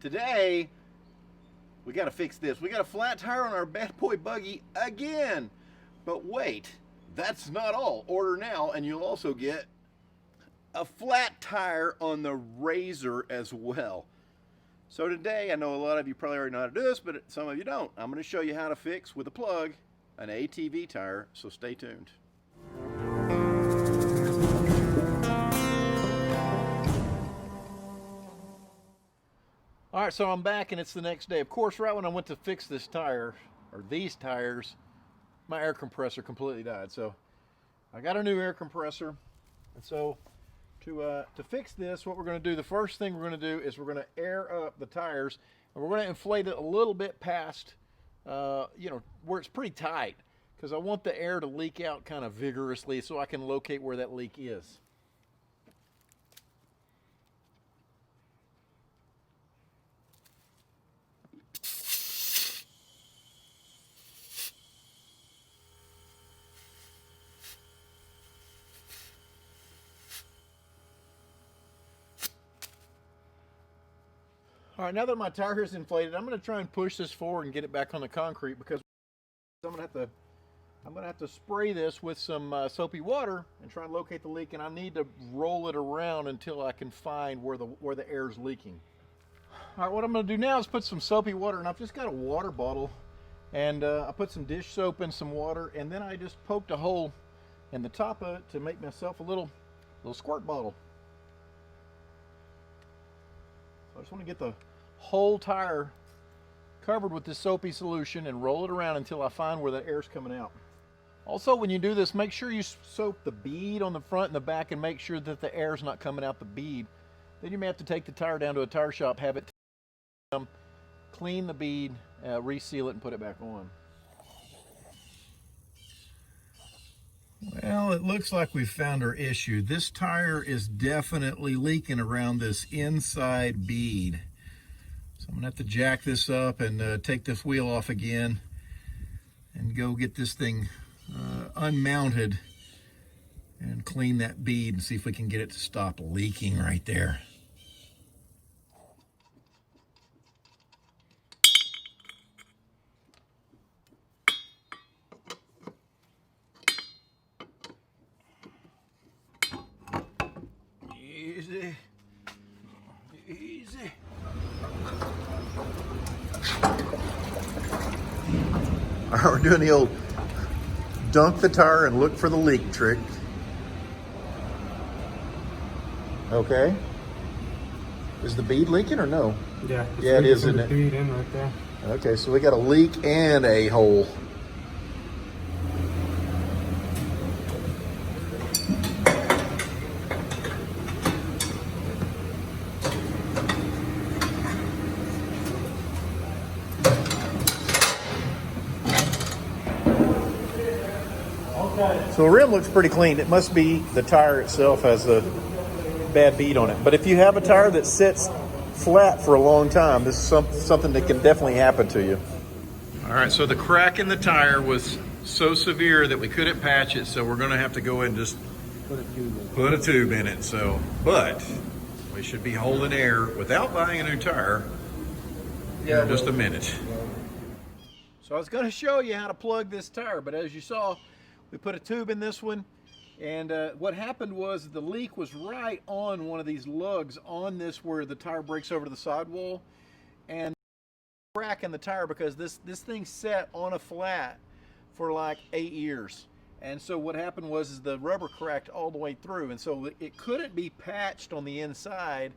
Today, we got to fix this. We got a flat tire on our Bad Boy Buggy again. But wait, that's not all. Order now and you'll also get a flat tire on the RZR as well. So today, I know a lot of you probably already know how to do this, but some of you don't. I'm going to show you how to fix with a plug an ATV tire, so stay tuned. All right, so I'm back and it's the next day. Of course, right when I went to fix this tire, or these tires, my air compressor completely died. So I got a new air compressor. And so to fix this, what we're gonna do, the first thing we're gonna do is we're gonna air up the tires, and we're gonna inflate it a little bit past, where it's pretty tight, because I want the air to leak out kind of vigorously so I can locate where that leak is. All right, now that my tire is inflated, I'm going to try and push this forward and get it back on the concrete, because I'm going to have to spray this with some soapy water and try and locate the leak, and I need to roll it around until I can find where the air is leaking. All right, what I'm going to do now is put some soapy water, and I've just got a water bottle, and I put some dish soap in some water, and then I just poked a hole in the top of it to make myself a little squirt bottle. So I just want to get the whole tire covered with this soapy solution and roll it around until I find where the air's coming out. Also, when you do this, make sure you soap the bead on the front and the back and make sure that the air's not coming out the bead. Then you may have to take the tire down to a tire shop, have it clean the bead, reseal it, and put it back on. Well, it looks like we've found our issue. This tire is definitely leaking around this inside bead. So I'm gonna have to jack this up and take this wheel off again and go get this thing unmounted and clean that bead and see if we can get it to stop leaking right there. Easy. Easy. All right, we're doing the old dunk the tire and look for the leak trick. Okay. Is the bead leaking or no? Yeah. Yeah, it is, isn't it? Bead in right there. Okay, so we got a leak and a hole. So the rim looks pretty clean. It must be the tire itself has a bad bead on it. But if you have a tire that sits flat for a long time, this is something that can definitely happen to you. All right, so the crack in the tire was so severe that we couldn't patch it, so we're gonna have to go and just put a tube in it. So, but we should be holding air without buying a new tire in just a minute. So I was gonna show you how to plug this tire, but as you saw, we put a tube in this one, and what happened was the leak was right on one of these lugs on this where the tire breaks over to the sidewall, and crack in the tire because this thing sat on a flat for like 8 years. And so what happened was the rubber cracked all the way through, and so it couldn't be patched on the inside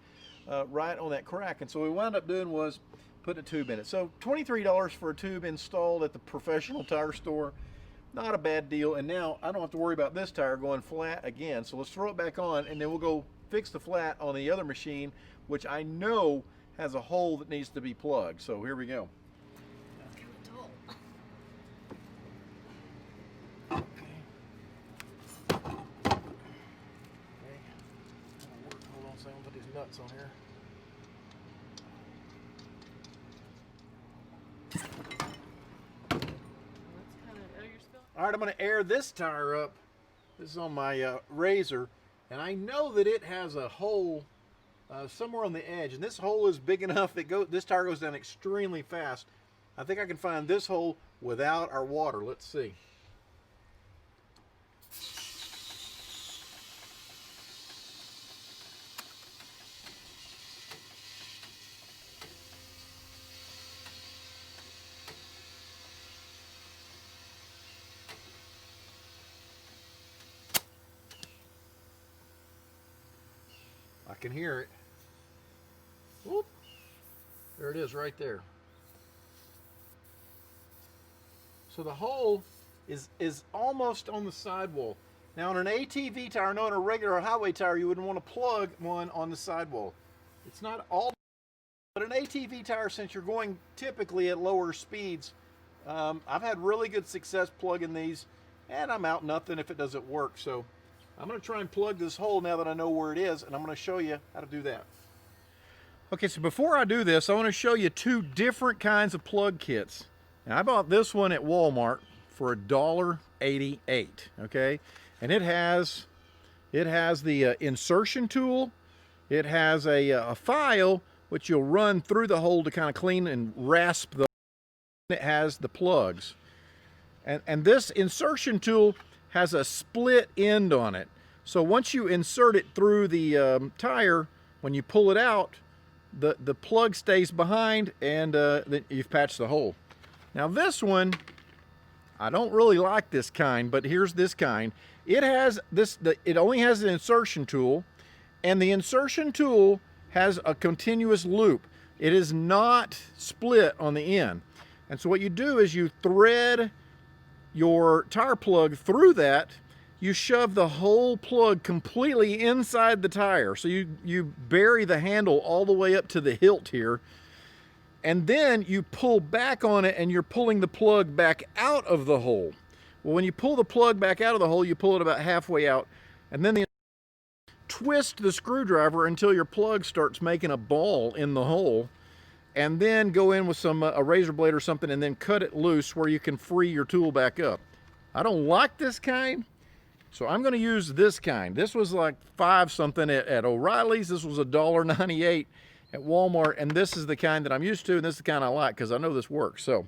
right on that crack. And so what we wound up doing was putting a tube in it. So $23 for a tube installed at the professional tire store. Not a bad deal, and now I don't have to worry about this tire going flat again. So let's throw it back on, and then we'll go fix the flat on the other machine, which I know has a hole that needs to be plugged. So here we go. Okay. Hold on a second, put these nuts on here. All right, I'm going to air this tire up. This is on my RZR, and I know that it has a hole somewhere on the edge, and this hole is big enough that this tire goes down extremely fast. I think I can find this hole without our water. Let's see. I can hear it. Whoop. There it is right there. So the hole is almost on the sidewall. Now on an ATV tire, not on a regular highway tire, you wouldn't want to plug one on the sidewall. It's not all, but an ATV tire, since you're going typically at lower speeds, I've had really good success plugging these, and I'm out nothing if it doesn't work. So I'm going to try and plug this hole now that I know where it is, and I'm going to show you how to do that. Okay, so before I do this, I want to show you two different kinds of plug kits. Now, I bought this one at Walmart for $1.88, okay? And it has the insertion tool. It has a file which you'll run through the hole to kind of clean and rasp the. It has the plugs. And this insertion tool has a split end on it. So once you insert it through the tire, when you pull it out, the plug stays behind, and then you've patched the hole. Now this one, I don't really like this kind, but here's this kind. It has it only has an insertion tool, and the insertion tool has a continuous loop. It is not split on the end. And so what you do is you thread your tire plug through that. You shove the whole plug completely inside the tire. So you bury the handle all the way up to the hilt here. And then you pull back on it, and you're pulling the plug back out of the hole. Well, when you pull the plug back out of the hole, you pull it about halfway out, and then twist the screwdriver until your plug starts making a ball in the hole, and then go in with a razor blade or something, and then cut it loose where you can free your tool back up. I don't like this kind, so I'm going to use this kind. This was like $5 something at O'Reilly's. This was $1.98 at Walmart, and this is the kind that I'm used to, and this is the kind I like because I know this works. So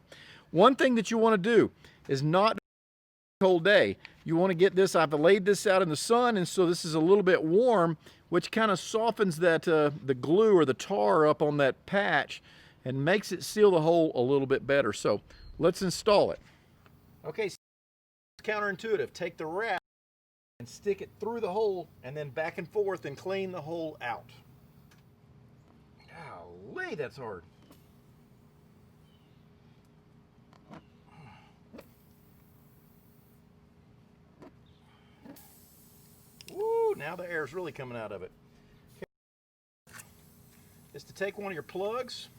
one thing that you want to do is not cold day. You want to get this, I've laid this out in the sun, and so this is a little bit warm, which kind of softens that the glue or the tar up on that patch and makes it seal the hole a little bit better. So let's install it. Okay, so it's counterintuitive. Take the wrap and stick it through the hole, and then back and forth and clean the hole out. Golly, that's hard. Woo, now the air's really coming out of it. Okay. Is to take one of your plugs,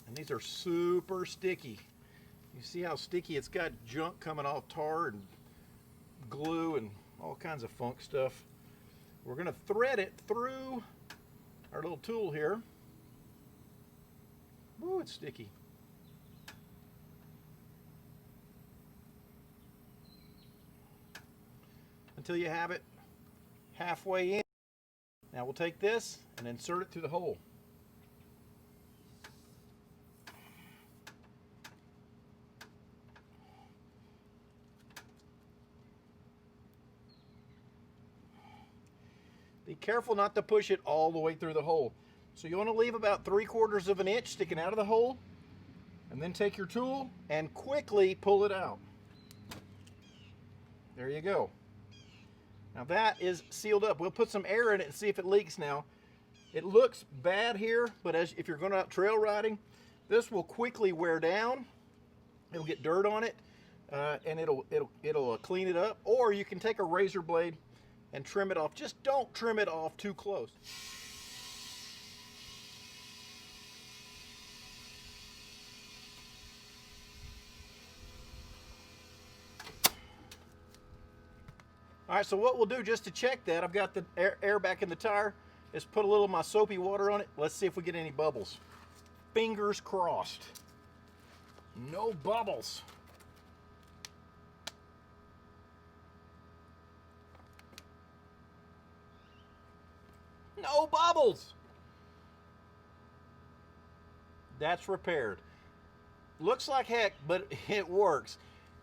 and these are super sticky. You see how sticky? It's got junk coming off, tar and glue and all kinds of funk stuff. We're going to thread it through our little tool here. Woo, it's sticky. Until you have it halfway in. Now we'll take this and insert it through the hole. Be careful not to push it all the way through the hole. So you want to leave about 3/4 of an inch sticking out of the hole, and then take your tool and quickly pull it out. There you go. Now that is sealed up. We'll put some air in it and see if it leaks now. It looks bad here, but if you're going out trail riding, this will quickly wear down. It'll get dirt on it, and it'll clean it up. Or you can take a razor blade and trim it off. Just don't trim it off too close. All right, so what we'll do just to check that, I've got the air back in the tire, is put a little of my soapy water on it. Let's see if we get any bubbles. Fingers crossed. No bubbles. No bubbles. That's repaired. Looks like heck, but it works.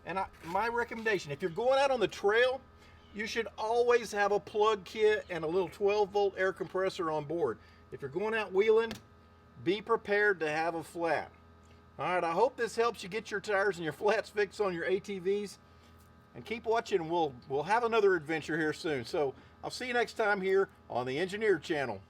And my recommendation, if you're going out on the trail, you should always have a plug kit and a little 12-volt air compressor on board. If you're going out wheeling, be prepared to have a flat. All right, I hope this helps you get your tires and your flats fixed on your ATVs. And keep watching. We'll have another adventure here soon. So I'll see you next time here on the Engineer Channel.